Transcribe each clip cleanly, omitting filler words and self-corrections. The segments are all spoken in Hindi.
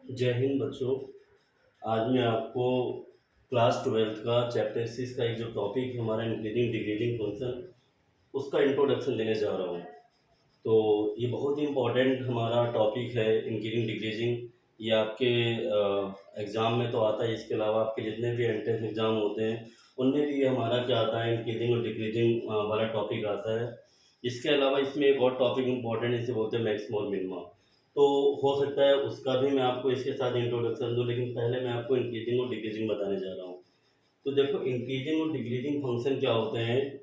जय हिंद बच्चों। आज मैं आपको क्लास 12th का चैप्टर 6 का एक जो टॉपिक है हमारा इंक्रीजिंग डिक्रीजिंग फंक्शन, उसका इंट्रोडक्शन देने जा रहा हूँ। तो ये बहुत ही इम्पोर्टेंट हमारा टॉपिक है इंक्रीजिंग डिक्रीजिंग। ये आपके एग्ज़ाम में तो आता है, इसके अलावा आपके जितने भी एंट्रेंस एग्ज़ाम होते हैं उनमें भी ये हमारा क्या आता है, इंक्रीजिंग और डिक्रीजिंग वाला टॉपिक आता है। इसके अलावा इसमें एक और टॉपिक इम्पोर्टेंट है, इसे बोलते हैं मैक्सिमम और मिनिमम। तो हो सकता है उसका भी मैं आपको इसके साथ इंट्रोडक्शन दूँ, लेकिन पहले मैं आपको इंक्रीजिंग और डिक्रीजिंग बताने जा रहा हूँ। तो देखो, इंक्रीजिंग और डिक्रीजिंग फंक्शन क्या होते हैं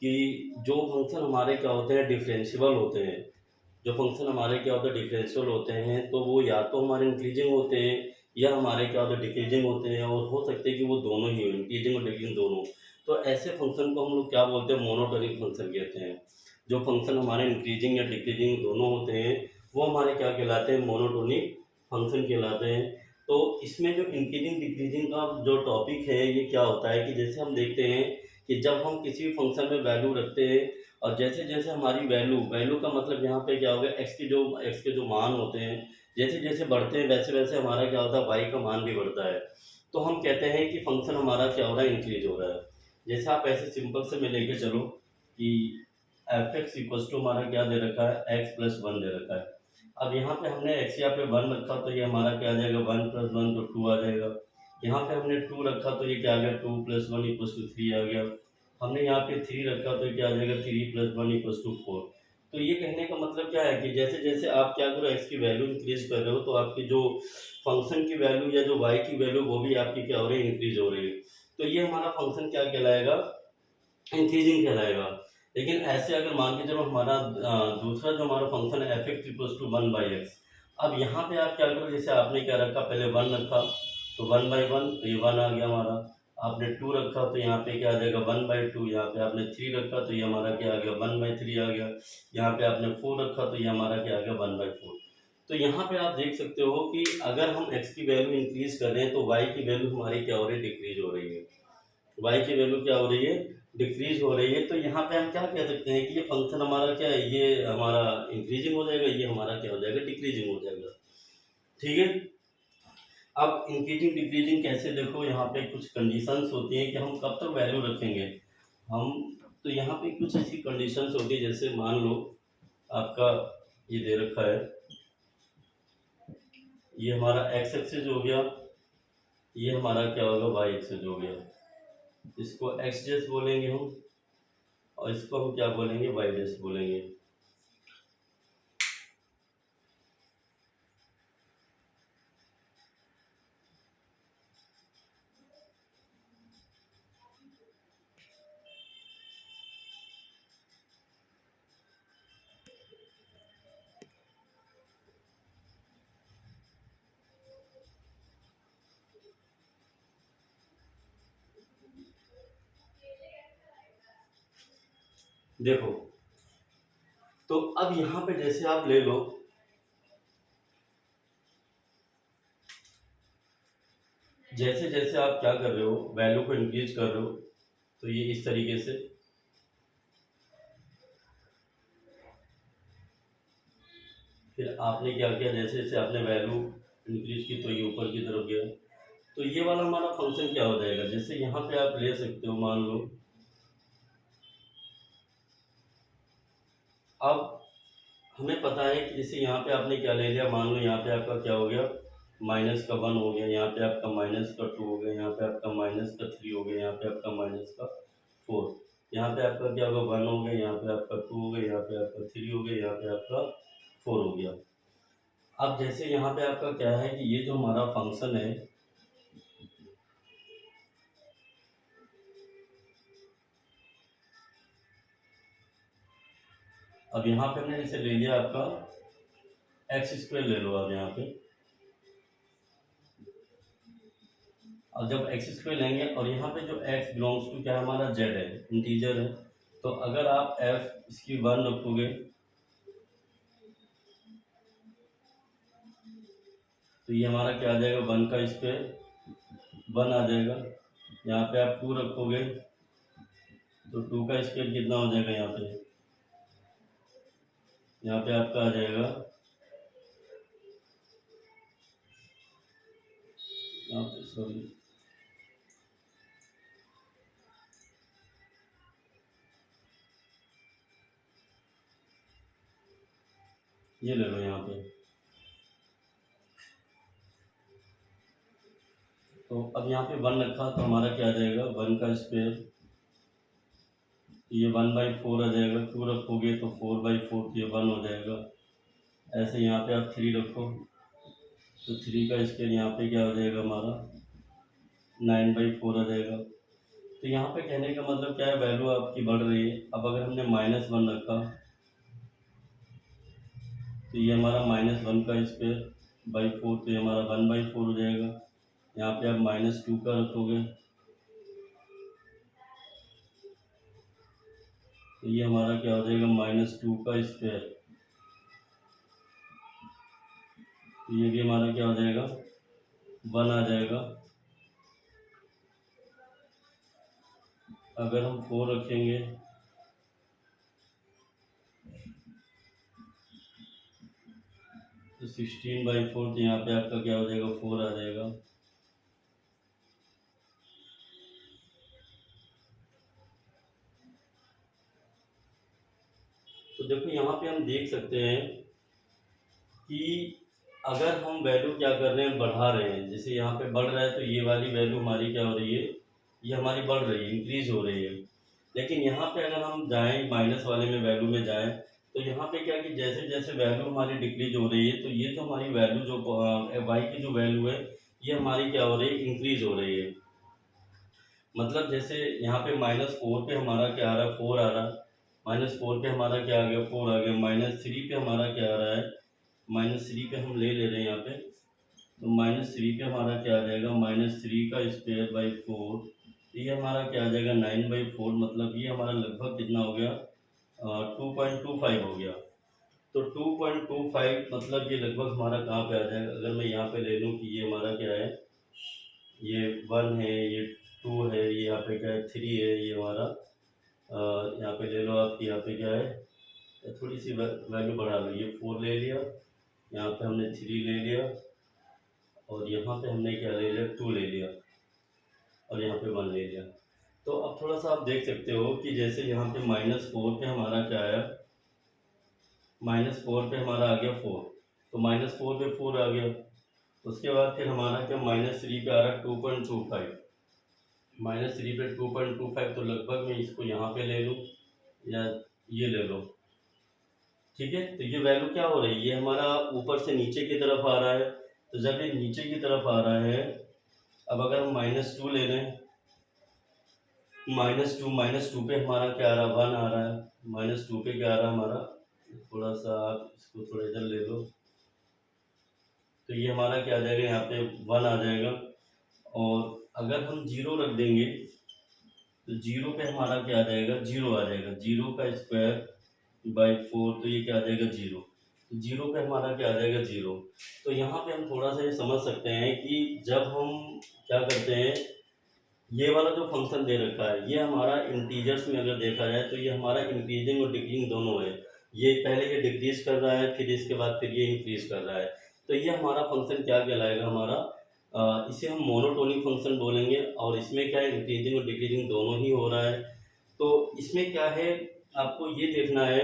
कि जो फंक्शन हमारे क्या होते हैं, डिफरेंशिएबल होते हैं। जो फंक्शन हमारे क्या होते हैं, डिफरेंशियल होते हैं, तो वो या तो हमारे इंक्रीजिंग होते हैं या हमारे क्या होते हैं, डिक्रीजिंग होते हैं। और हो सकते हैं कि वो दोनों ही हो, इंक्रीजिंग और डिक्रीजिंग दोनों। तो ऐसे फंक्शन को हम लोग क्या बोलते हैं, मोनोटोनिक फंक्शन कहते हैं। जो फंक्शन हमारे इंक्रीजिंग या डिक्रीजिंग दोनों होते हैं वो हमारे क्या कहलाते हैं, मोनोटोनिक फंक्शन कहलाते हैं। तो इसमें जो इंक्रीजिंग डिक्रीजिंग का जो टॉपिक है, ये क्या होता है कि जैसे हम देखते हैं कि जब हम किसी भी फंक्शन में वैल्यू रखते हैं, और जैसे जैसे हमारी वैल्यू वैल्यू का मतलब यहाँ पे क्या होगा, एक्स के जो मान होते हैं, जैसे जैसे बढ़ते हैं वैसे वैसे हमारा क्या होता है, वाई का मान भी बढ़ता है। तो हम कहते हैं कि फंक्शन हमारा क्या हो रहा है, इंक्रीज हो रहा है। जैसे आप ऐसे सिंपल से में लेके चलो कि एफ एक्स इक्वल टू हमारा क्या दे रखा है, एक्स प्लस वन दे रखा है। अब यहाँ पे हमने एक्स यहाँ पे वन रखा तो ये हमारा क्या आ जाएगा, वन प्लस वन तो टू आ जाएगा। यहाँ पे हमने टू रखा तो ये क्या आ गया, two plus one equal to three आ गया। हमने यहाँ पे थ्री रखा तो क्या आ जाएगा, three plus one equal to four. तो ये कहने का मतलब क्या है कि जैसे जैसे आप क्या करो, एक्स की वैल्यू इंक्रीज कर रहे हो, तो आपकी जो फंक्शन की वैल्यू या जो वाई की वैल्यू वो भी आपकी क्या हो रही है, इंक्रीज हो रही है। तो ये हमारा फंक्शन क्या कहलाएगा, इंक्रीजिंग कहलाएगा। लेकिन ऐसे अगर मान के चलो हमारा दूसरा जो हमारा फंक्शन है, f x equal to one by x. अब यहाँ पे आप क्या करो, जैसे आपने क्या रखा, पहले वन रखा तो वन बाई वन, तो ये वन आ गया हमारा। आपने टू रखा तो यहाँ पे क्या आ जाएगा, वन बाई टू। यहाँ पे आपने थ्री रखा तो ये हमारा क्या आ गया, वन बाई थ्री आ गया। यहाँ पे आपने फोर रखा तो ये हमारा क्या आ गया, वन बाई फोर। तो यहाँ पे आप देख सकते हो कि अगर हम एक्स की वैल्यू इंक्रीज कर रहे हैं तो वाई की वैल्यू हमारी क्या हो रही है, डिक्रीज हो रही है। वाई की वैल्यू क्या हो रही है, डिक्रीज हो रही है। तो यहाँ पे हम क्या कह सकते हैं कि ये फंक्शन हमारा क्या है, ये हमारा इंक्रीजिंग हो जाएगा, ये हमारा क्या हो जाएगा, डिक्रीजिंग हो जाएगा। ठीक है। अब इंक्रीजिंग डिक्रीजिंग कैसे, देखो यहाँ पे कुछ कंडीशंस होती हैं कि हम कब तक वैल्यू रखेंगे हम। तो यहाँ पे कुछ ऐसी कंडीशंस होती है, जैसे मान लो आपका ये दे रखा है, ये हमारा एक्स एक्सिस हो गया, ये हमारा क्या होगा, वाई एक्सिस हो गया। इसको एक्स डेस बोलेंगे हम, और इसको हम क्या बोलेंगे, वाई डेस बोलेंगे। देखो, तो अब यहाँ पे जैसे आप ले लो, जैसे जैसे आप क्या कर रहे हो, वैल्यू को इंक्रीज कर रहे हो, तो ये इस तरीके से। फिर आपने क्या किया, जैसे जैसे आपने वैल्यू इंक्रीज की तो ये ऊपर की तरफ गया। तो ये वाला हमारा फंक्शन क्या हो जाएगा, जैसे यहाँ पे आप ले सकते हो, मान लो अब हमें पता है कि जैसे यहाँ पे आपने क्या ले लिया, मान लो यहाँ पे आपका क्या हो गया, माइनस का वन हो गया, यहाँ पे आपका माइनस का टू हो गया, यहाँ पे आपका माइनस का थ्री हो गया, यहाँ पे आपका माइनस का फोर। यहाँ पे आपका क्या होगा, वन हो गया, यहाँ पे आपका टू हो गया, यहाँ पे आपका थ्री हो गया, यहाँ पे आपका फोर हो गया। अब जैसे यहाँ पे आपका क्या है कि ये जो हमारा फंक्शन है, अब यहाँ पे हमने जैसे ले लिया आपका एक्स स्क्वायर ले लो अब यहाँ पे। अब जब एक्स स्क्वायर लेंगे, और यहाँ पे जो एक्स बिलोंग्स टू क्या है, हमारा जेड है, इंटीजर है। तो अगर आप एफ इसकी वन रखोगे तो ये हमारा क्या आ जाएगा, वन का स्क्वायर वन आ जाएगा। यहाँ पे आप टू रखोगे तो टू का स्क्वायर कितना हो जाएगा, यहाँ पे आपका आ जाएगा यहाँ पे सॉरी, ये ले लो यहाँ पे। तो अब यहाँ पे 1 रखा तो हमारा क्या आ जाएगा, 1 का स्क्वायर, ये 1/4 आ जाएगा। 2 रखोगे तो 4/4, ये 1 हो जाएगा। ऐसे यहाँ पे आप 3 रखो तो 3 का स्क्वायर यहाँ पे क्या हो जाएगा हमारा, 9/4 आ जाएगा। तो यहाँ पे कहने का मतलब क्या है, वैल्यू आपकी बढ़ रही है। अब अगर हमने -1 रखा तो ये हमारा -1 का स्क्वायर/4, तो ये हमारा 1/4 हो जाएगा। यहाँ पे आप -2 का रखोगे तो ये हमारा क्या हो जाएगा, -2 का स्क्वायर, तो ये भी हमारा क्या हो जाएगा, 1 आ जाएगा। अगर हम 4 रखेंगे तो 16/4, तो यहाँ पे आपका क्या हो जाएगा, 4 आ जाएगा। तो देखो यहाँ पे हम देख सकते हैं कि अगर हम वैल्यू क्या कर रहे हैं, बढ़ा रहे हैं। जैसे यहाँ पे बढ़ रहा है तो ये वाली वैल्यू हमारी क्या हो रही है, ये हमारी बढ़ रही है, इंक्रीज हो रही है। लेकिन यहाँ पे अगर हम जाएं माइनस वाले में, वैल्यू में जाएं, तो यहाँ पे क्या कि जैसे जैसे वैल्यू हमारी डिक्रीज हो रही है, तो ये जो हमारी वैल्यू जो वाई की जो वैल्यू है, ये हमारी क्या हो रही है, इंक्रीज हो रही है। मतलब जैसे यहाँ पे -4 पे हमारा क्या आ रहा है, 4 आ रहा है। -4 पे हमारा क्या आ गया, 4 आ गया। -3 पे हमारा क्या आ रहा है, -3 पे हम ले रहे हैं यहाँ पे, तो -3 पे हमारा क्या आ जाएगा, -3 का स्क्वायर/4, ये हमारा क्या आ जाएगा, 9/4। मतलब ये हमारा लगभग कितना हो गया, 2.25 हो गया। तो 2.25 मतलब ये लगभग हमारा कहाँ पे आ जाएगा, अगर मैं यहाँ पे ले लूँ कि ये हमारा क्या है, ये 1 है, ये 2 है, ये यहाँ पे क्या है, 3 है, ये हमारा यहाँ पे ले लो आप, यहाँ पे क्या है, थोड़ी सी वैल्यू बढ़ा लो, ये 4 ले लिया, यहाँ पे हमने 3 ले लिया, और यहाँ पे हमने क्या ले लिया, 2 ले लिया, और यहाँ पे 1 ले लिया। तो अब थोड़ा सा आप देख सकते हो कि जैसे यहाँ पे -4 पे हमारा क्या आया, -4 पे हमारा आ गया 4, तो -4 पे 4 आ गया। उसके बाद फिर हमारा क्या, -3 पे आ रहा 2.25, -3 पे 2.25, तो लगभग मैं इसको यहाँ पे ले लूँ या ये ले लो, ठीक है। तो ये वैल्यू क्या हो रही है, ये हमारा ऊपर से नीचे की तरफ आ रहा है। तो जब ये नीचे की तरफ आ रहा है, अब अगर हम -2 ले लें, -2 पे हमारा क्या आ रहा है, 1 आ रहा है। -2 पे क्या आ रहा है हमारा, थोड़ा सा आप इसको थोड़ा इधर ले लो, तो ये हमारा क्या आ जाएगा, यहाँ पे 1 आ जाएगा। और अगर हम 0 रख देंगे तो 0 पे हमारा क्या आ जाएगा, 0 आ जाएगा। 0 का स्क्वायर/4, तो ये क्या आ जाएगा, 0। तो 0 पे हमारा क्या आ जाएगा, 0। तो यहाँ पे हम थोड़ा सा ये समझ सकते हैं कि जब हम क्या करते हैं, ये वाला जो फंक्शन दे रखा है, ये हमारा इंटीजर्स में अगर देखा जाए तो ये हमारा इंक्रीजिंग और डिक्रीजिंग दोनों है। ये पहले ये डिक्रीज कर रहा है, फिर इसके बाद फिर ये इंक्रीज कर रहा है। तो ये हमारा फंक्शन क्या कहलाएगा हमारा, इसे हम मोनोटोनिक फंक्शन बोलेंगे। और इसमें क्या है, इंक्रीजिंग और डिक्रीजिंग दोनों ही हो रहा है। तो इसमें क्या है, आपको ये देखना है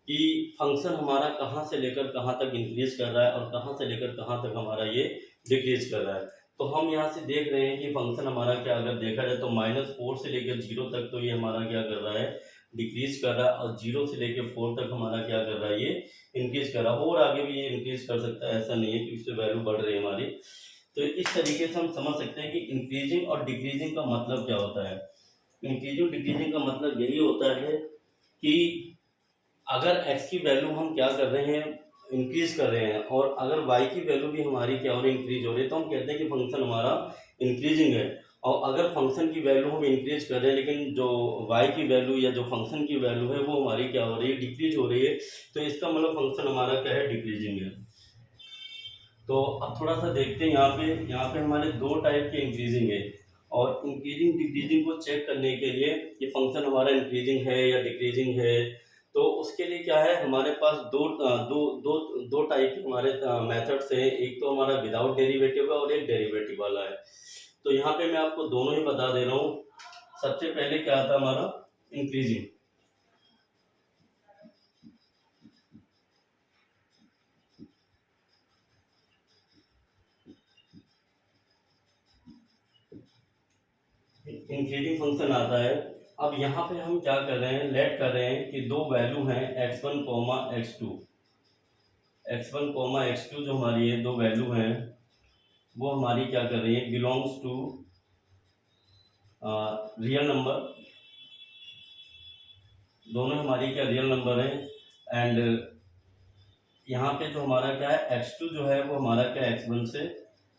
कि फंक्शन हमारा कहाँ से लेकर कहाँ तक इंक्रीज कर रहा है और कहाँ से लेकर कहाँ तक हमारा ये डिक्रीज कर रहा है। तो हम यहाँ से देख रहे हैं कि फंक्शन हमारा क्या, अगर देखा जाए तो -4 से लेकर 0 तक तो ये हमारा क्या कर रहा है, डिक्रीज कर रहा है। और 0 से लेकर 4 तक हमारा क्या कर रहा है, ये इंक्रीज कर रहा है। और आगे भी ये इंक्रीज कर सकता है, ऐसा नहीं है कि इससे वैल्यू बढ़ रही है हमारी। तो इस तरीके से हम समझ सकते हैं कि इंक्रीजिंग और डिक्रीजिंग का मतलब क्या होता है। इंक्रीजिंग डिक्रीजिंग का मतलब यही होता है कि अगर x की वैल्यू हम क्या कर रहे हैं, इंक्रीज कर रहे हैं, और अगर y की वैल्यू भी हमारी क्या हो रही है, इंक्रीज हो रही है, तो हम कहते हैं कि फंक्शन हमारा इंक्रीजिंग है। और अगर फंक्शन की वैल्यू हम इंक्रीज कर रहे हैं, लेकिन जो y की वैल्यू या जो फंक्शन की वैल्यू है वो हमारी क्या हो रही है, डिक्रीज हो रही है, तो इसका मतलब फंक्शन हमारा क्या है, डिक्रीजिंग है। तो अब थोड़ा सा देखते हैं, यहाँ पे हमारे 2 टाइप के इंक्रीजिंग है। और इंक्रीजिंग डिक्रीजिंग को चेक करने के लिए कि फंक्शन हमारा इंक्रीजिंग है या डिक्रीजिंग है, तो उसके लिए क्या है, हमारे पास दो टाइप के हमारे मेथड्स हैं। एक तो हमारा विदाउट डेरिवेटिव है और एक डेरिवेटिव वाला है। तो यहाँ पे मैं आपको दोनों ही बता दे रहा हूँ। सबसे पहले क्या आता है हमारा इंक्रीजिंग। इंक्रीजिंग फंक्शन आता है। अब यहाँ पे हम क्या कर रहे हैं, लेट कर रहे हैं कि दो वैल्यू हैं x1 coma x2। x1 coma x2 जो हमारी ये दो वैल्यू हैं वो हमारी क्या कर रही है, बिलोंग्स टू रियल नंबर। दोनों हमारी क्या रियल नंबर है। एंड यहाँ पे जो हमारा क्या है x2 जो है वो हमारा क्या x1 से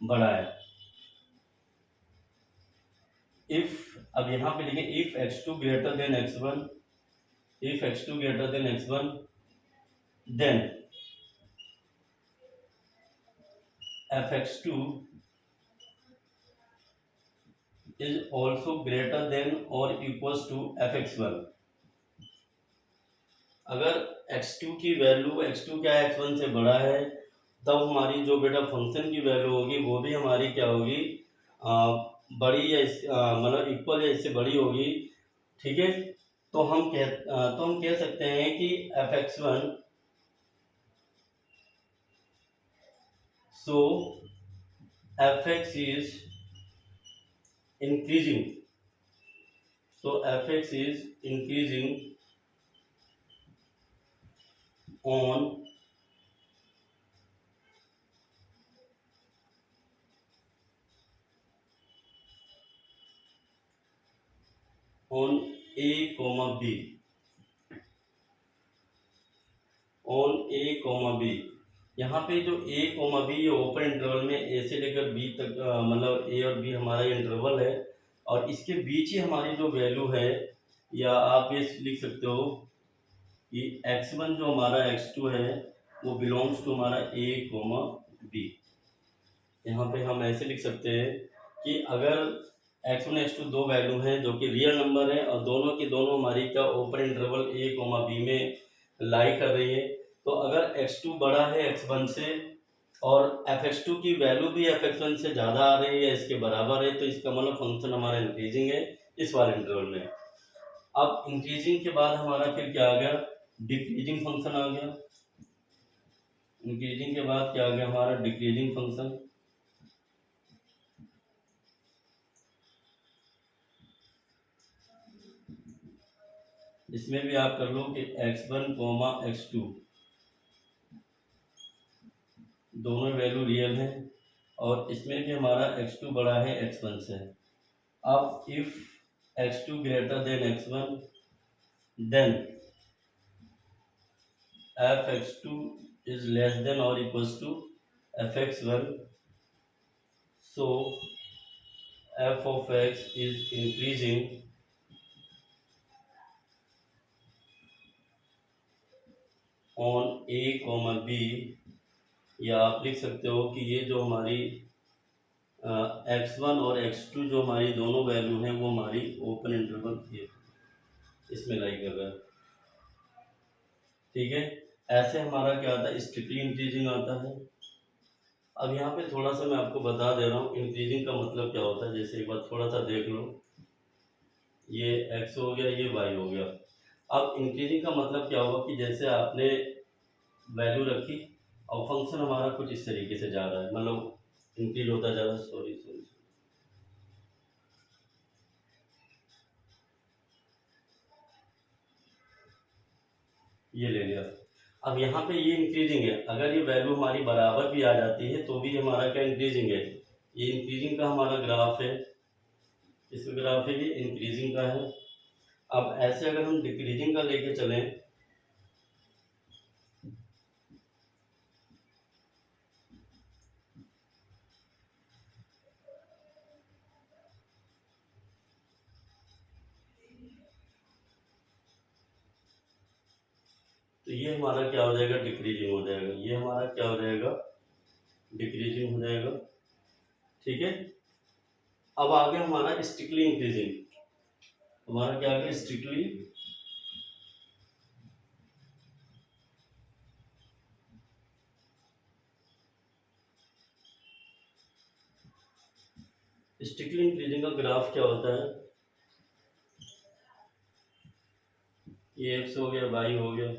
बड़ा है। इफ, अब यहाँ पे लिखें if x2 greater than x1, if x2 greater than x1 then fx2 is also greater than or equals to fx1। अगर x2 की वैल्यू, x2 क्या है x1 से बड़ा है, तब हमारी जो बेटा फंक्शन की वैल्यू होगी वो भी हमारी क्या होगी, बड़ी या मतलब इक्वल या इससे बड़ी होगी। ठीक है, तो हम कह सकते हैं कि fx1 so fx is increasing, so fx is increasing on a comma b, on a comma b। यहाँ पे जो a comma b ये ओपन इंटरवल में a से लेकर b तक, मतलब a और b हमारा ये इंटरवल है और इसके बीच ही हमारी जो वैल्यू है, या आप ये लिख सकते हो कि x1 जो हमारा x2 है वो बिलोंग्स टू हमारा a comma b। यहाँ पे हम ऐसे लिख सकते हैं कि अगर x1 x2 दो वैल्यू हैं जो कि रियल नंबर है और दोनों की दोनों हमारी का open interval a comma b में लाई कर रही है, तो अगर x2 बड़ा है x1 से और fx2 की वैल्यू भी fx1 से ज़्यादा आ रही है, इसके बराबर है, तो इसका मतलब फंक्शन हमारा इंक्रीजिंग है इस वाले इंटरवल में। अब इंक्रीजिंग के बाद हमारा फिर क्या आ गया, डिक्रीजिंग फंक्शन आ गया। इंक्रीजिंग के बाद क्या आ गया हमारा डिक्रीजिंग फंक्शन। इसमें भी आप कर लो कि x1 कोमा x2 दोनों वैल्यू रियल है और इसमें भी हमारा x2 बड़ा है x1 से। अब if x2 greater than x1 then fx2 is less than or equals to fx1, so f of x is increasing on a comma b, या आप लिख सकते हो कि ये जो हमारी x1 और x2 जो हमारी दोनों वैल्यू हैं वो हमारी ओपन इंटरवल इसमें लाई कर रहा है। ठीक है, ऐसे हमारा क्या आता है, स्ट्रिक्टली इंक्रीजिंग आता है। अब यहाँ पे थोड़ा सा मैं आपको बता दे रहा हूँ इंक्रीजिंग का मतलब क्या होता है। जैसे एक बार थोड़ा सा देख लो, ये x हो गया, ये y हो गया। अब इंक्रीजिंग का मतलब क्या होगा कि जैसे आपने वैल्यू रखी और फंक्शन हमारा कुछ इस तरीके से जा रहा है, मतलब इंक्रीज होता जा रहा है। सॉरी, ये ले लिया। अब यहाँ पे ये इंक्रीजिंग है, अगर ये वैल्यू हमारी बराबर भी आ जाती है तो भी हमारा क्या इंक्रीजिंग है। ये इंक्रीजिंग का हमारा ग्राफ है, इसका ग्राफ है ये इंक्रीजिंग का है। अब ऐसे अगर हम डिक्रीजिंग का लेके चलें तो ये हमारा क्या हो जाएगा, डिक्रीजिंग हो जाएगा। ये हमारा क्या हो जाएगा, डिक्रीजिंग हो जाएगा। ठीक है, अब आगे हमारा स्ट्रिक्टली इंक्रीजिंग। हमारा क्या आ गया, स्ट्रिक्टली स्टिकली इंक्रीजिंग का ग्राफ क्या होता है, ये एक्स हो गया, वाई हो गया,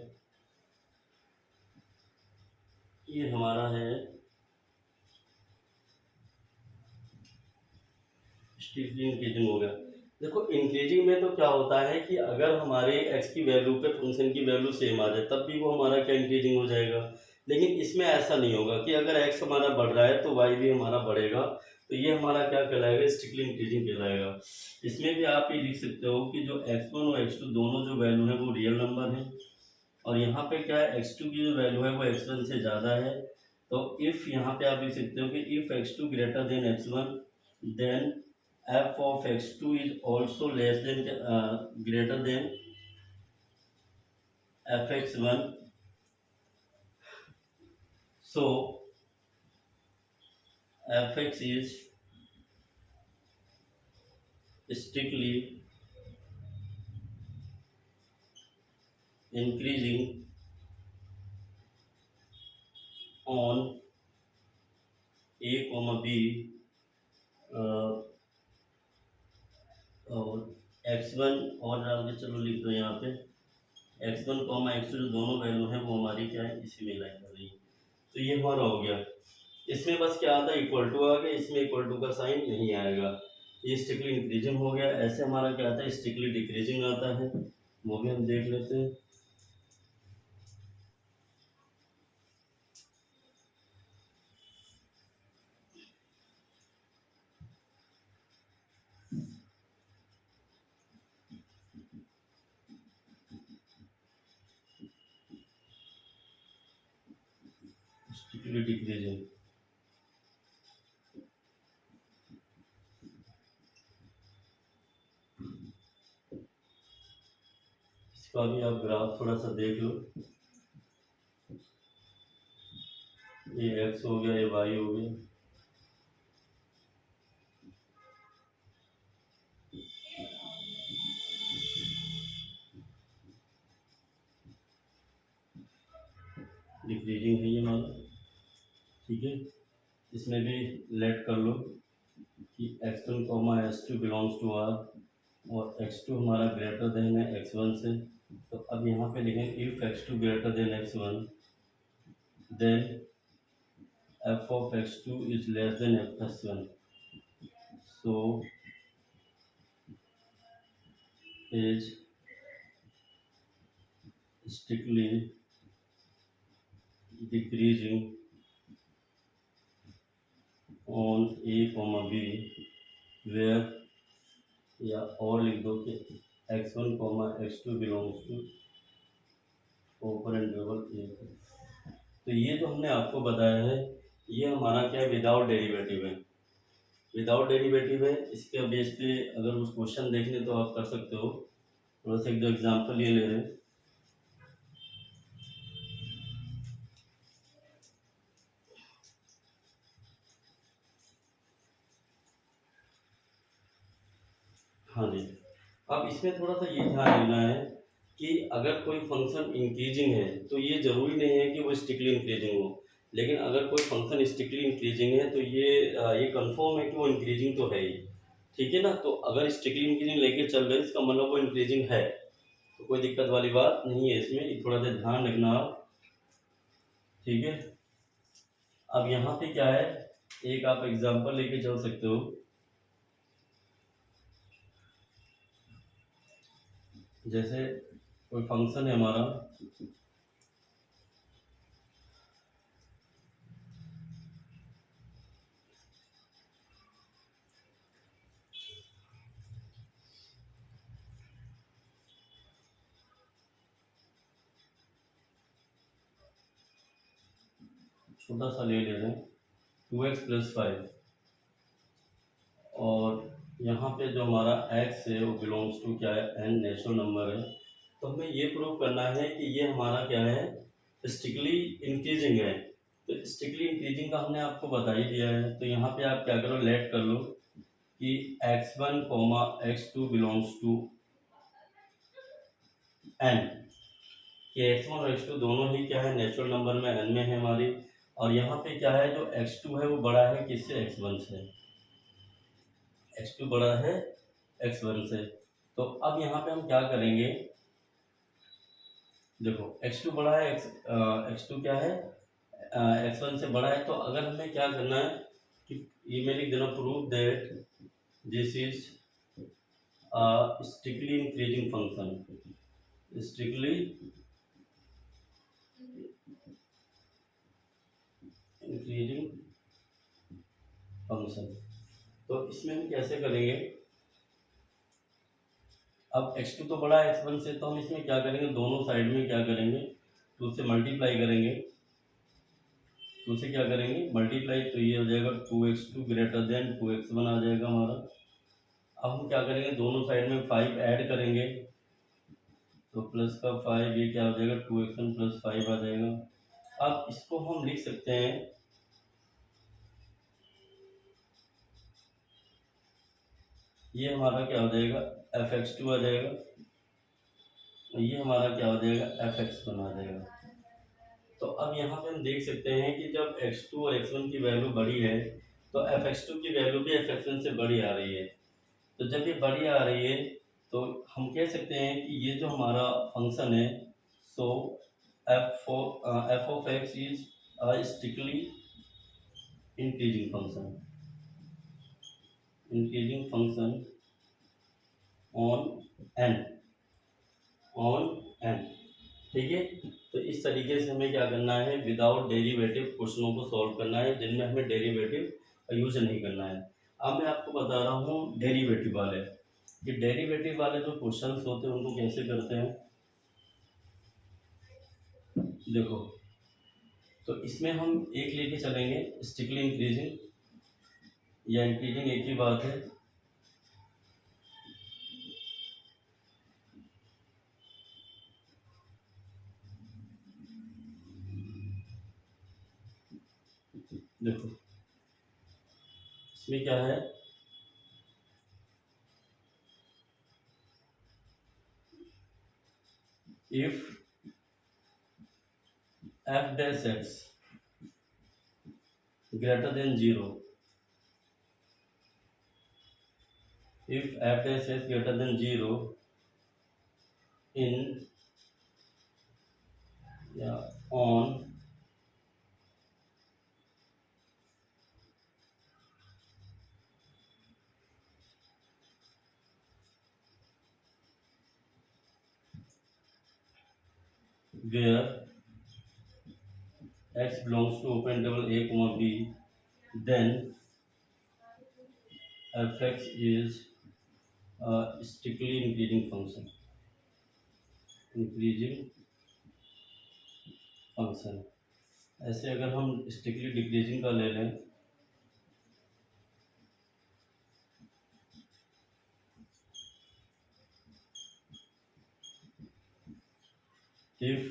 ये हमारा है स्टिकली इंक्रीजिंग हो गया। देखो इंक्रीजिंग में तो क्या होता है कि अगर हमारे एक्स की वैल्यू पे फंक्शन की वैल्यू सेम आ जाए तब भी वो हमारा क्या इंक्रीजिंग हो जाएगा, लेकिन इसमें ऐसा नहीं होगा कि अगर एक्स हमारा बढ़ रहा है तो वाई भी हमारा बढ़ेगा, तो ये हमारा क्या कहलाएगा, स्ट्रिक्टली इंक्रीजिंग कहलाएगा। इसमें भी आप ये लिख सकते हो कि जो x1 और x2 दोनों जो वैल्यू है वो रियल नंबर है, और यहाँ पे क्या है x2 की जो वैल्यू है वो x1 से ज़्यादा है। तो इफ़ यहाँ पे आप लिख सकते हो कि if x2 greater than x1 then f of x2 is also less than greater than fx1, so fx is strictly increasing on a comma b और x1 और आगे चलो लिख दो यहाँ पे x1 कॉमा x2 जो दोनों वैल्यू हैं वो हमारी क्या है, इसी में लाइन कर रही है। तो ये हमारा हो गया। इसमें बस क्या आता है, इक्वल टू आ गया, इसमें इक्वल टू का साइन नहीं आएगा। ये स्ट्रिक्टली इंक्रीजिंग हो गया। ऐसे हमारा क्या आता है, स्ट्रिक्टली डिक्रीजिंग आता है, वो भी हम देख लेते हैं। स्ट्रिक्टली डिक्रीजिंग, इसका भी आप ग्राफ थोड़ा सा देख लो। ये एक्स हो गया, ये वाई हो गया, डिक्रीजिंग है ये हमारा, ठीक है। इसमें भी लेट कर लो कि x1 comma x2 belongs to are और x2 हमारा ग्रेटर देन है x1 से। तो अब यहाँ पे लिखें if x2 greater than x1 then f of x2 is less than f1, so is strictly decreasing on a comma b where, या और लिख दो कि x1 comma x2 belongs to open interval A. तो ये जो हमने आपको बताया है ये हमारा क्या है, विदाउट डेरिवेटिव है। विदाउट डेरिवेटिव है, इसके बेस पे अगर उस क्वेश्चन देखने तो आप कर सकते हो। थोड़ा सा एक दो एग्जाम्पल ये ले रहे हैं। हाँ जी, अब इसमें थोड़ा सा ये ध्यान देना है कि अगर कोई फंक्शन इंक्रीजिंग है तो ये ज़रूरी नहीं है कि वो स्ट्रिक्टली इंक्रीजिंग हो, लेकिन अगर कोई फंक्शन स्ट्रिक्टली इंक्रीजिंग है तो ये कंफर्म है कि वो इंक्रीजिंग तो है ही, ठीक है ना। तो अगर स्ट्रिक्टली इंक्रीजिंग लेके चल रहे हैं इसका मतलब वो इंक्रीजिंग है, तो कोई दिक्कत वाली बात नहीं है इसमें, ये थोड़ा सा ध्यान रखना आप, ठीक है। अब यहाँ पे क्या है, एक आप एग्जांपल लेके चल सकते हो। जैसे कोई फंक्शन है हमारा, छोटा सा ले रहे हैं 2x + 5, और यहाँ पे जो हमारा x है वो बिलोंग्स टू क्या है, n नेचुरल नंबर है। तो हमें ये प्रूव करना है कि ये हमारा क्या है, स्ट्रिक्टली इंक्रीजिंग है। तो स्ट्रिक्टली इंक्रीजिंग का हमने आपको बता ही दिया है। तो यहाँ पे आप क्या करो, लेट कर लो कि x1 comma x2 belongs to n, कि x1 और x2 दोनों ही क्या है, नेचुरल नंबर में n में है हमारी। और यहाँ पे क्या है, जो x2 है वो बड़ा है किससे, x1 से। x2 बड़ा है x1 से। तो अब यहाँ पे हम क्या करेंगे, देखो x2 बड़ा है, x2 क्या है, x1 से बड़ा है। तो अगर हमें क्या करना है कि ये मैं लिख देना, prove that this is strictly increasing function, strictly increasing function. तो इसमें हम कैसे करेंगे, अब x2 तो बड़ा है x1 से, तो हम इसमें क्या करेंगे, दोनों साइड में क्या करेंगे, 2 से मल्टीप्लाई करेंगे, 2 से क्या करेंगे मल्टीप्लाई, तो ये हो जाएगा 2x2 ग्रेटर देन 2x1 आ जाएगा हमारा। अब हम क्या करेंगे, दोनों साइड में 5 ऐड करेंगे, तो प्लस का 5, ये क्या हो जाएगा 2x1 प्लस 5 आ जाएगा। अब इसको हम लिख सकते हैं, ये हमारा क्या हो जाएगा fx2 आ जाएगा, ये हमारा क्या हो जाएगा fx1 आ जाएगा। तो अब यहाँ पे हम देख सकते हैं कि जब x2 और x1 की वैल्यू बड़ी है तो fx2 की वैल्यू भी fx1 से बड़ी आ रही है। तो जब ये बड़ी आ रही है तो हम कह सकते हैं कि ये जो हमारा फंक्शन है, सो f of x is strictly increasing function, increasing function on n, ठीक है। तो इस तरीके से हमें क्या करना है, विदाउट डेरिवेटिव क्वेश्चनों को सॉल्व करना है जिनमें हमें डेरिवेटिव यूज नहीं करना है। अब मैं आपको बता रहा हूँ डेरिवेटिव वाले, कि डेरिवेटिव वाले जो क्वेश्चंस होते हैं उनको कैसे करते हैं। देखो, तो इसमें हम एक लेके चलेंगे, स्ट्रिक्टली इंक्रीजिंग या इंक्रीजिंग एक ही बात है। देखो इसमें क्या है, if f dash x greater than 0, if f dash x greater than 0 in on where x belongs to open interval a comma b, then fx is a strictly increasing function, increasing function। ऐसे अगर हम स्ट्रिक्टली डिक्रीजिंग का ले लें, if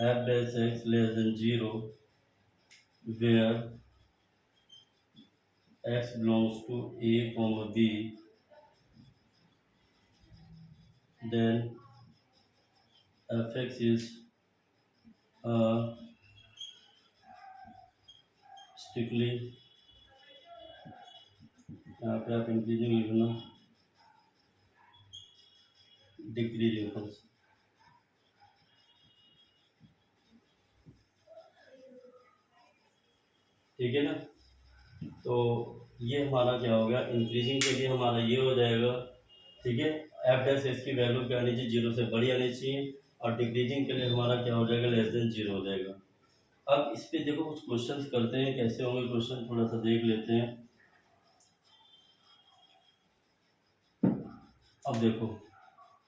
f dash x less than 0 where x belongs to a comma b, then fx is strictly, यहाँ पे आप इंक्रीजिंग लिखना, डिक्रीजिंग फंक्शन, ठीक है ना। तो ये हमारा क्या हो गया, इंक्रीजिंग के लिए हमारा ये हो जाएगा, ठीक है। एफ डैश एस की वैल्यू क्या आनी चाहिए, 0 से बड़ी आनी चाहिए, और डिक्रीजिंग के लिए हमारा क्या हो जाएगा, लेस देन 0 हो जाएगा। अब इस पे देखो कुछ क्वेश्चंस करते हैं, कैसे होंगे क्वेश्चन थोड़ा सा देख लेते हैं। अब देखो,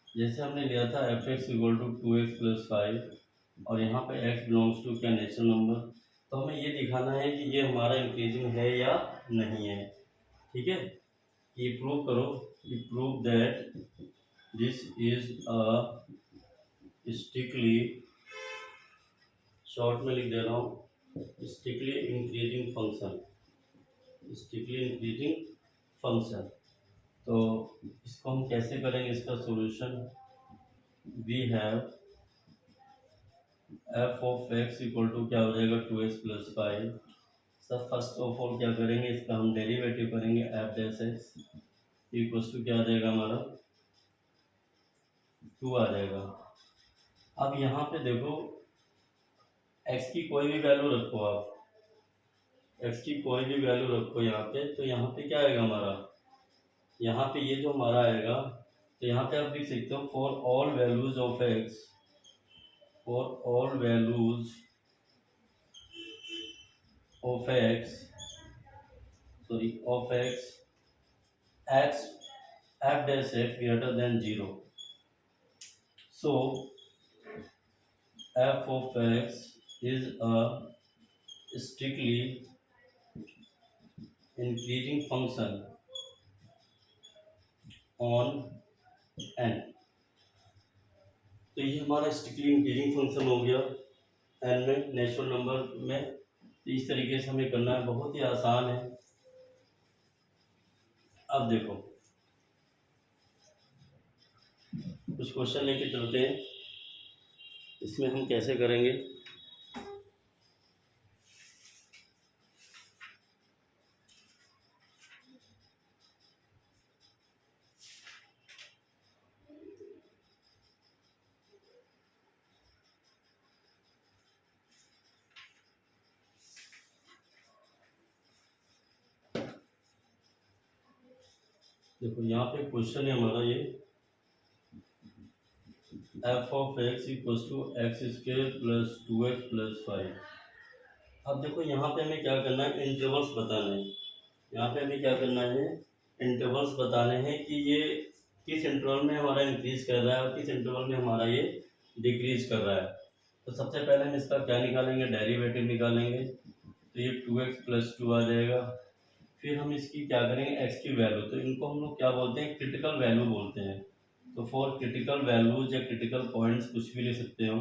जैसे हमने लिया था f x equal to 2x plus 5 और यहाँ पे x बिलोंग्स टू क्या, नेचुरल नंबर। तो हमें ये दिखाना है कि ये हमारा इंक्रीजिंग है या नहीं है, ठीक है। ये प्रूव करो, ये prove that this is a strictly, short में लिख दे रहा हूँ, strictly increasing function, strictly increasing function. तो इसको हम कैसे करेंगे, इसका solution, we have f of x equal to क्या हो जाएगा 2x plus 5, sir first of all क्या करेंगे, इसका हम डेरिवेटिव करेंगे, f dash x equals to क्या आ जाएगा हमारा 2 आ जाएगा। अब यहाँ पे देखो एक्स की कोई भी वैल्यू रखो, आप एक्स की कोई भी वैल्यू रखो यहाँ पे, तो यहाँ पे क्या आएगा हमारा, यहाँ पे ये जो हमारा आएगा, तो यहाँ पे आप लिख सकते हो for all values of x, for all values of x, sorry of x, x F dash x greater than 0, so F of x is a strictly increasing function on n। तो ये हमारा स्ट्रिक्टली इंक्रीजिंग फंक्शन हो गया n में, नेचुरल नंबर में। तो इस तरीके से हमें करना है, बहुत ही आसान है। अब देखो कुछ क्वेश्चन लेके चलते हैं, इसमें हम कैसे करेंगे। देखो यहाँ पे क्वेश्चन है हमारा ये, f of x equals to x square plus 2x plus 5। अब देखो यहाँ पे हमें क्या करना है, इंटरवल्स बताने हैं। यहाँ पे हमें क्या करना है, इंटरवल्स बताने हैं कि ये किस इंटरवल में हमारा इंक्रीज कर रहा है और किस इंटरवल में हमारा ये डिक्रीज कर रहा है। तो सबसे पहले हम इसका क्या निकालेंगे, डेरिवेटिव निकालेंगे। तो ये 2x प्लस 2 आ जाएगा। फिर हम इसकी क्या करेंगे, x की वैल्यू, तो इनको हम लोग क्या बोलते हैं, क्रिटिकल वैल्यू बोलते हैं। तो फॉर क्रिटिकल वैल्यूज या क्रिटिकल पॉइंट्स कुछ भी ले सकते हो।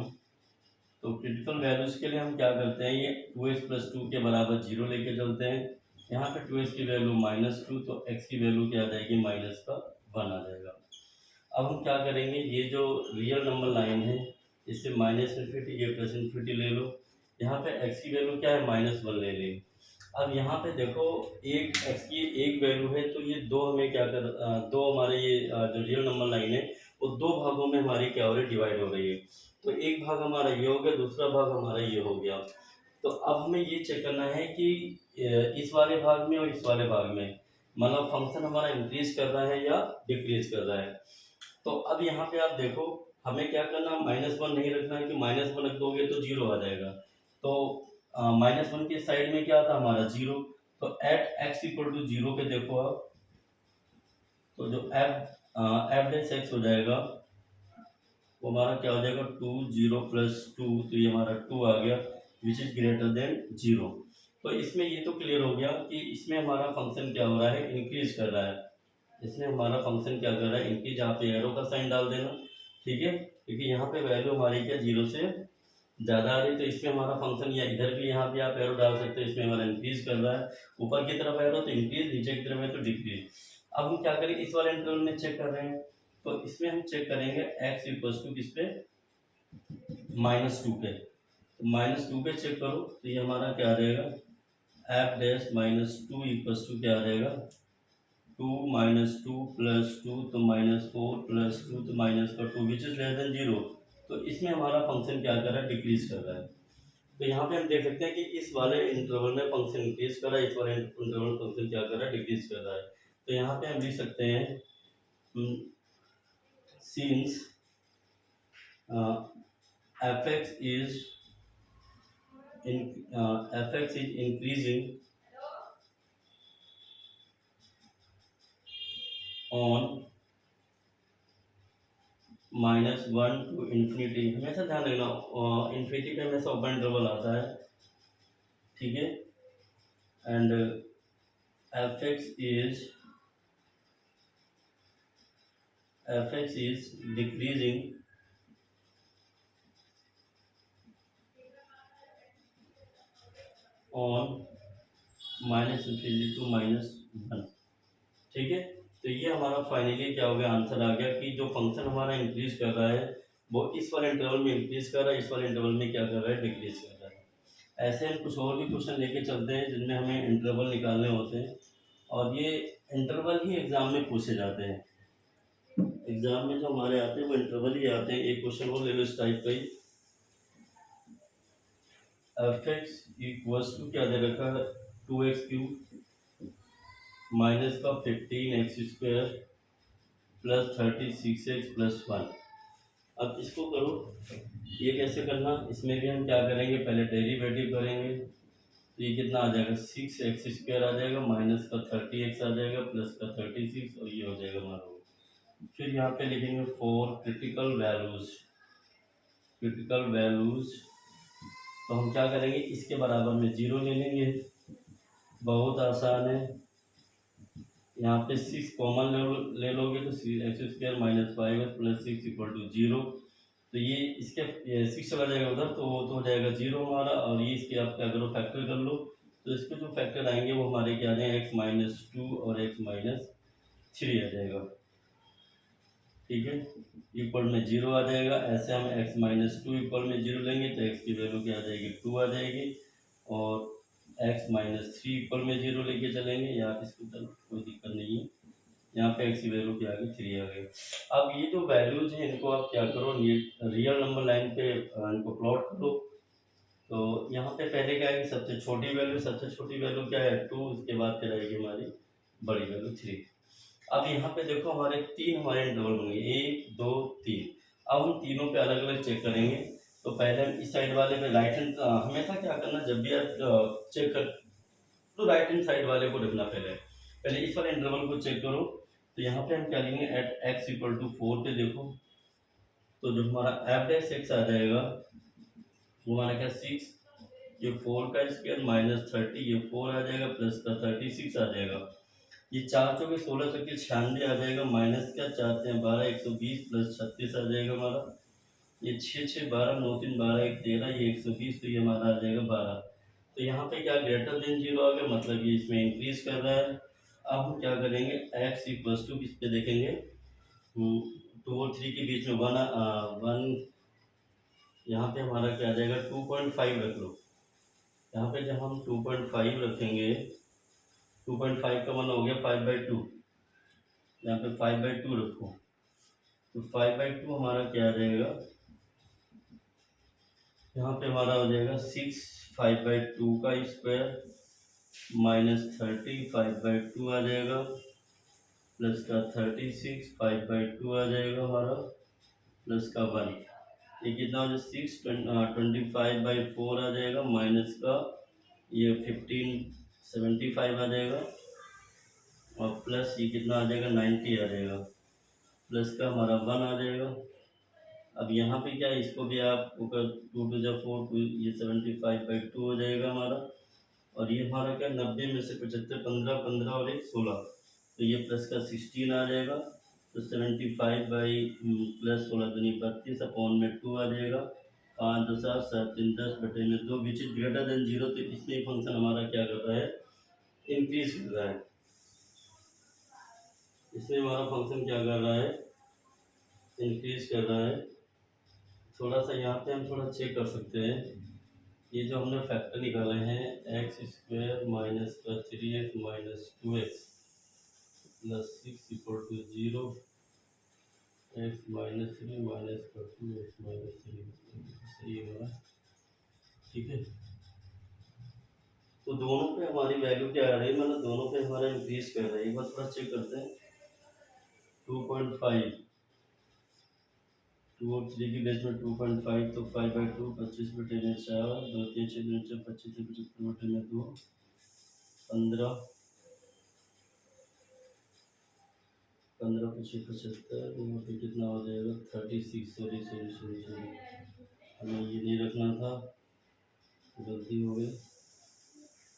तो क्रिटिकल वैल्यूज के लिए हम क्या करते हैं, ये 2x प्लस 2 के बराबर 0 लेके चलते हैं। यहाँ पे 2x की वैल्यू -2, तो x की वैल्यू क्या आ जाएगी, -1 आ जाएगा। अब हम क्या करेंगे, ये जो रियल नंबर लाइन है इससे -∞ ये +∞ ले लो। यहाँ पे x की वैल्यू क्या है, -1 ले लें। अब यहाँ पे देखो एक x की एक वैल्यू है, तो ये दो हमें क्या कर दो हमारे ये जो रियल नंबर लाइन है वो दो भागों में हमारी क्या हो रही है, डिवाइड हो रही है। तो एक भाग हमारा ये हो गया, दूसरा भाग हमारा ये हो गया। तो अब हमें ये चेक करना है कि इस वाले भाग में और इस वाले भाग में मतलब फंक्शन हमारा इंक्रीज कर रहा है या डिक्रीज कर रहा है। तो अब यहाँ पे आप देखो हमें क्या करना, -1 नहीं रखना है कि -1 रख दोगे तो 0 आ जाएगा। तो -1 के साइड में क्या था हमारा 0, तो एट x इक्वल टू 0 पे देखो आप, तो जो एफ डैश एक्स हो जाएगा वो हमारा क्या हो जाएगा 2 0 प्लस 2, तो ये हमारा 2 आ गया विच इज ग्रेटर देन 0। तो इसमें ये तो क्लियर हो गया कि इसमें हमारा फंक्शन क्या हो रहा है, इंक्रीज कर रहा है। इसमें हमारा फंक्शन क्या कर रहा है, इंक्रीज। यहाँ पे एरो का साइन डाल देना, ठीक है, क्योंकि यहाँ पे वैल्यू हमारी क्या 0 से ज़्यादा आ रही, तो इसमें हमारा फंक्शन या इधर भी यहाँ पे आप एरो डाल सकते हो, इसमें हमारा इंक्रीज कर रहा है। ऊपर की तरफ एरो तो इंक्रीज, नीचे की तरफ है तो डिक्रीज। अब हम क्या करेंगे, इस वाले इंटरवल में चेक कर रहे हैं, तो इसमें हम चेक करेंगे x इक्वल्स टू किस पे, -2 पे। तो -2 पे चेक करो, तो ये हमारा क्या आ जाएगा, एफ डैश -2 इक्वल्स टू क्या आ जाएगा 2 -2 प्लस 2, तो -4 प्लस 2, तो -2 विच इज लेस देन 0। तो इसमें हमारा फंक्शन क्या कर रहा है, डिक्रीज कर रहा है। तो यहाँ पे हम देख सकते हैं कि इस वाले इंटरवल में फंक्शन इंक्रीज कर रहा है, इस वाले इंटरवल फंक्शन क्या कर रहा है, डिक्रीज कर रहा है। तो यहाँ पे हम लिख सकते हैं since fx is increasing on -1 to infinity, हमेशा ध्यान रखना इन्फिनिटी पे हमेशा ओपन इंटरवल आता है, ठीक है। And fx is decreasing on -∞ to -1, ठीक है। तो ये हमारा फाइनली क्या हो गया, आंसर आ गया कि जो फंक्शन हमारा इंक्रीज कर रहा है वो इस वाले इंटरवल में इंक्रीज कर रहा है, इस वाले इंटरवल में क्या कर रहा है, डिक्रीज कर रहा है। ऐसे हम कुछ और भी क्वेश्चन लेके चलते हैं जिनमें हमें इंटरवल निकालने होते हैं, और ये इंटरवल ही एग्ज़ाम में पूछे जाते हैं। एग्ज़ाम में जो हमारे आते हैं वो इंटरवल ही आते हैं। एक क्वेश्चन और ले लो इस टाइप का ही, एफ एक्स इक्वल्स टू क्या दे रखा है, 2x³ माइनस का 15x² प्लस 36x+1। अब इसको करो, ये कैसे करना, इसमें भी हम क्या करेंगे, पहले डेरिवेटिव करेंगे। तो ये कितना आ जाएगा, 6x² आ जाएगा, माइनस का 30x आ जाएगा, प्लस का 36, और ये हो जाएगा हमारा। फिर यहाँ पे लिखेंगे for critical values. Critical values तो हम क्या करेंगे, इसके बराबर में 0 ले लेंगे, बहुत आसान है। यहाँ पे 6 कॉमन ले लोगे तो x² minus 5x plus 6 equal to 0। तो ये इसके 6 चला जाएगा उधर, तो हो जाएगा 0 हमारा। और ये इसके आप क्या करो, फैक्टर कर लो। तो इसके जो फैक्टर आएंगे वो हमारे क्या आ जाएंगे, x-2 और x-3 आ जाएगा। ठीक है, इक्वल में 0 आ जाएगा। ऐसे हम x-2 इक्वल में 0 लेंगे तो x की वैल्यू क्या आ जाएगी, 2 आ जाएगी। और x-3 इक्वल में 0 लेके चलेंगे, या इसको चलो कोई दिक्कत नहीं है, यहाँ पे x की वैल्यू क्या आ गई, 3 आ गई। अब ये जो वैल्यूज हैं इनको आप क्या करो, रियल नंबर लाइन पे इनको प्लॉट करो। तो यहाँ पे पहले क्या है कि सबसे छोटी वैल्यू क्या है, 2, उसके बाद फिर आएगी हमारी बड़ी वैल्यू 3। अब यहाँ पे देखो हमारे 3 हमारे इंटरवल बन गए, 1 2 3। अब हम तीनों पे अलग अलग चेक करेंगे। तो पहले हम इस साइड वाले पे राइट हैंड, हमेशा क्या करना, जब भी आप चेक कर तो राइट हैंड साइड वाले को रखना। पहले इस वाले इंटरवल को चेक करो। तो यहाँ पे हम क्या लेंगे, एट x इक्वल टू 4 पे देखो, तो जो हमारा f(x) आ जाएगा वो हमारा क्या 6, ये 4 का स्क्वायर माइनस 30, ये 4 आ जाएगा, प्लस का 36 आ जाएगा। ये 4 चौके 16 तक 96 आ जाएगा, माइनस का 4 3 12 120 प्लस 36 आ जाएगा हमारा। ये 6 6 12 9 3 12 1 13, ये 120, तो ये हमारा आ जाएगा 12। तो यहाँ पे क्या ग्रेटर देन 0 आ गया, मतलब ये इसमें इंक्रीज कर रहा है। अब हम क्या करेंगे, x इक्वल्स टू किस पे देखेंगे, 2 और 3 के बीच में 1, यहाँ पे हमारा क्या आ जाएगा, 2.5 रख लो। यहाँ पे जब हम 2.5 रखेंगे, 2.5 का मान हो गया 5/2, यहाँ पे 5/2 रखो। तो 5/2 हमारा क्या आ जाएगा, यहाँ पे हमारा हो जाएगा 6 5/2 का स्क्वायर माइनस 30 5/2 आ जाएगा, प्लस का 36 5/2 आ जाएगा हमारा, प्लस का 1। ये कितना हो जाएगा, 25/4 आ जाएगा, माइनस का ये 1575 आ जाएगा, और प्लस ये कितना आ जाएगा, 90 आ जाएगा, प्लस का हमारा 1 आ जाएगा। अब यहाँ पे क्या है, इसको भी आप 2 2 4 ये 75/2 हो जाएगा हमारा। और ये हमारा क्या, 90 में से 75 15 15 और 1 16, तो ये प्लस का 16 आ जाएगा। तो 75 बाई प्लस 16 दूनी 32 अपॉन में 2 आ जाएगा। 5 2 7 7 3 10 बटे में 2, विच इज ग्रेटर देन 0। तो इसमें फंक्शन हमारा क्या कर रहा है, इंक्रीज कर रहा है। इसमें हमारा फंक्शन क्या कर रहा है, इंक्रीज कर रहा है। थोड़ा सा यहाँ पे हम थोड़ा चेक कर सकते हैं, ये जो हमने फैक्टर निकाले हैं, x² माइनस का 3x minus 2x plus 6 equal to 0, x minus 3 minus का 2x माइनस 3, सही है हमारा। ठीक है, तो दोनों पे हमारी वैल्यू क्या आ रही है, मतलब दोनों पे हमारा इंक्रीज कर रहा है। बस थोड़ा चेक करते हैं, 2.5, 2 और 3 की बेस में 2.5, तो 5/2 25 बटे में 4, 2 3 6 2 4 25 75 बटे में 2 15 15 25 75, यहाँ पे कितना हो जाएगा 36। सॉरी सॉरी सॉरी सॉरी, हमें ये नहीं रखना था, गलती हो गई।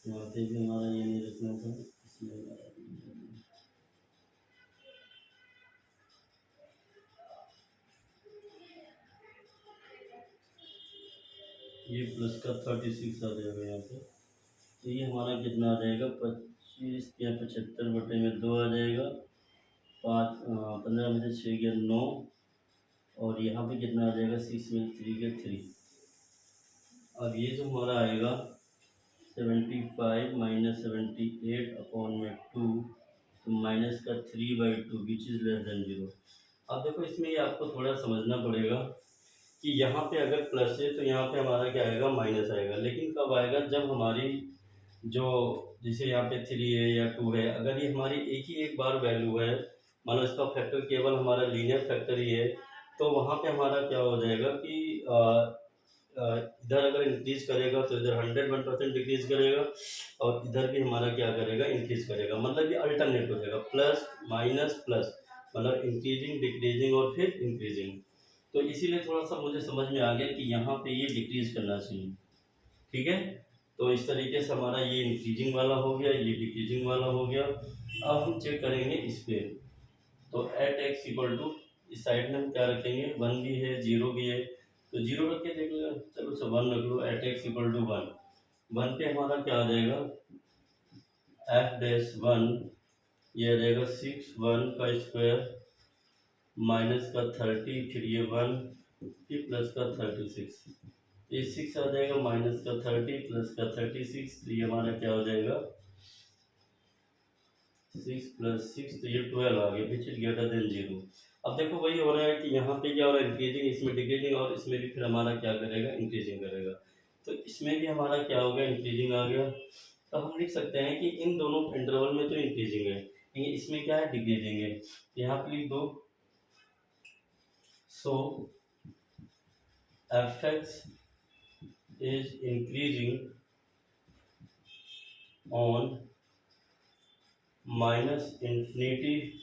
यहाँ पे भी हमारा ये नहीं रखना था, इसमें ये प्लस का 36 आ जाएगा यहाँ पे। तो ये हमारा कितना आ जाएगा, 25 या 75 बटे में 2 आ जाएगा। 15 में से 6 गया 9, और यहाँ पे कितना आ जाएगा, 6 में 3 के 3। अब ये जो हमारा आएगा 75 माइनस 78 अपॉन में 2, तो माइनस का 3/2 विच इज़ लेस देन 0। अब देखो इसमें ये आपको थोड़ा समझना पड़ेगा कि यहाँ पे अगर प्लस है तो यहाँ पे हमारा क्या आएगा, माइनस आएगा। लेकिन कब आएगा, जब हमारी जो जैसे यहाँ पे 3 है या 2 है, अगर ये हमारी एक बार वैल्यू है, मान लो इसका फैक्टर केवल हमारा लीनियर फैक्टर ही है, तो वहाँ पे हमारा क्या हो जाएगा कि इधर अगर इंक्रीज करेगा तो इधर 101% डिक्रीज करेगा, और इधर भी हमारा क्या करेगा, इंक्रीज करेगा। मतलब ये अल्टरनेट हो जाएगा, प्लस माइनस प्लस, मतलब इंक्रीजिंग डिक्रीजिंग और फिर इंक्रीजिंग। तो इसीलिए थोड़ा सा मुझे समझ में आ गया कि यहाँ पे ये डिक्रीज करना चाहिए। ठीक है, तो इस तरीके से हमारा ये इंक्रीजिंग वाला हो गया, ये डिक्रीजिंग वाला हो गया। अब हम चेक करेंगे इस पे, तो एट एक्स इक्वल टू, इस साइड में हम क्या रखेंगे, 1 भी है 0 भी है, तो 0 रख के देख लो, चलो सब 1 रख लो। एट एक्स इक्वल टू 1 पे हमारा क्या आ जाएगा, एफ डैश 1, ये रहेगा 6 1 का स्क्वायर माइनस का 30, फिर ये 1, फिर प्लस का 36, ये 6 आ जाएगा, माइनस का 30 प्लस का 36, तो ये हमारा क्या हो जाएगा, 6 प्लस 6, तो ये 12 आ गया, विच इज ग्रेटर देन 0। अब देखो वही हो रहा है कि यहाँ पे क्या हो रहा है, इंक्रीजिंग, इसमें डिक्रीजिंग, और इसमें भी फिर हमारा क्या करेगा, इंक्रीजिंग करेगा। तो इसमें भी हमारा क्या हो गया, इंक्रीजिंग आ गया। तो हम लिख सकते हैं कि इन दोनों इंटरवल में तो इंक्रीजिंग है, लेकिन इसमें क्या है, डिक्रीजिंग है। यहाँ पे लिख दो, so F X is increasing on minus infinity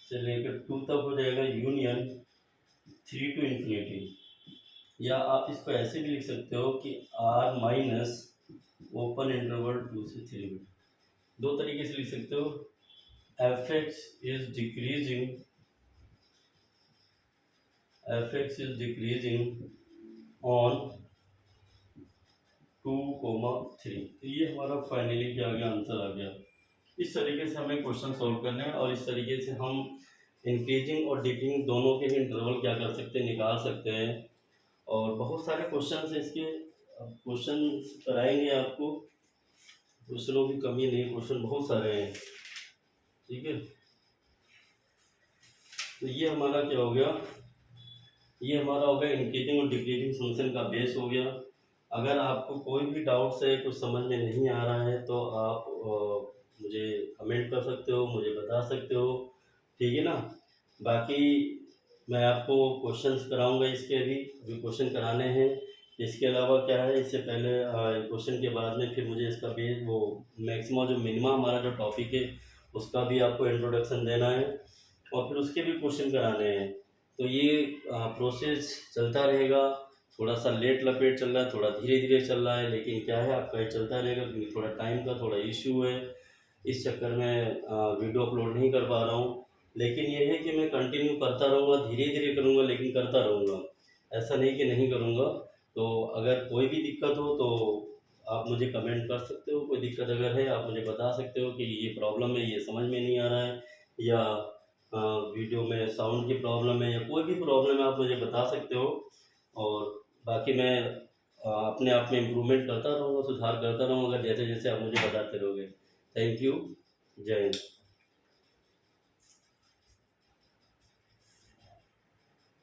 से लेकर 2 तक हो जाएगा, यूनियन 3 टू इन्फिनिटी। या आप इसको ऐसे भी लिख सकते हो कि आर माइनस ओपन इंटरवल 2 से 3 में। दो तरीके से लिख सकते हो, F X is decreasing on 2, 3। तो ये हमारा फाइनली क्या आ गया, आंसर आ गया। इस तरीके से हमें क्वेश्चन सॉल्व करने हैं, और इस तरीके से हम इंक्रीजिंग और डिक्रीजिंग दोनों के ही इंटरवल क्या कर सकते हैं, निकाल सकते हैं। और बहुत सारे क्वेश्चन हैं इसके, क्वेश्चन कराएंगे आपको, क्वेश्चनों की कमी नहीं, क्वेश्चन बहुत सारे हैं। ठीक है, तो ये हमारा क्या हो गया, ये हमारा हो गया इंक्रीजिंग और डिक्रीजिंग फंक्शन का बेस हो गया। अगर आपको कोई भी डाउट्स है, कुछ समझ में नहीं आ रहा है, तो आप मुझे कमेंट कर सकते हो, मुझे बता सकते हो। ठीक है ना, बाकी मैं आपको क्वेश्चंस कराऊंगा, इसके अभी क्वेश्चन कराने हैं। इसके अलावा क्या है, इससे पहले क्वेश्चन के बाद में फिर मुझे इसका भी वो मैक्सिमम जो मिनिमम हमारा जो टॉपिक है उसका भी आपको इंट्रोडक्शन देना है, और फिर उसके भी क्वेश्चन कराने हैं। तो ये प्रोसेस चलता रहेगा। थोड़ा सा लेट लपेट चल रहा है, थोड़ा धीरे धीरे चल रहा है, लेकिन क्या है, आपका ये चलता रहेगा, क्योंकि थोड़ा टाइम का थोड़ा इश्यू है, इस चक्कर में वीडियो अपलोड नहीं कर पा रहा हूँ। लेकिन ये है कि मैं कंटिन्यू करता रहूँगा, धीरे धीरे करूँगा, लेकिन करता रहूँगा, ऐसा नहीं कि नहीं करूँगा। तो अगर कोई भी दिक्कत हो तो आप मुझे कमेंट कर सकते हो, कोई दिक्कत अगर है आप मुझे बता सकते हो कि ये प्रॉब्लम है, ये समझ में नहीं आ रहा है, या वीडियो में साउंड की प्रॉब्लम है, या कोई भी प्रॉब्लम है आप मुझे बता सकते हो। और बाकी मैं अपने आप में इम्प्रूवमेंट करता रहूँगा, सुधार करता रहूँगा, जैसे जैसे आप मुझे बताते रहोगे। थैंक यू, जय हिंद।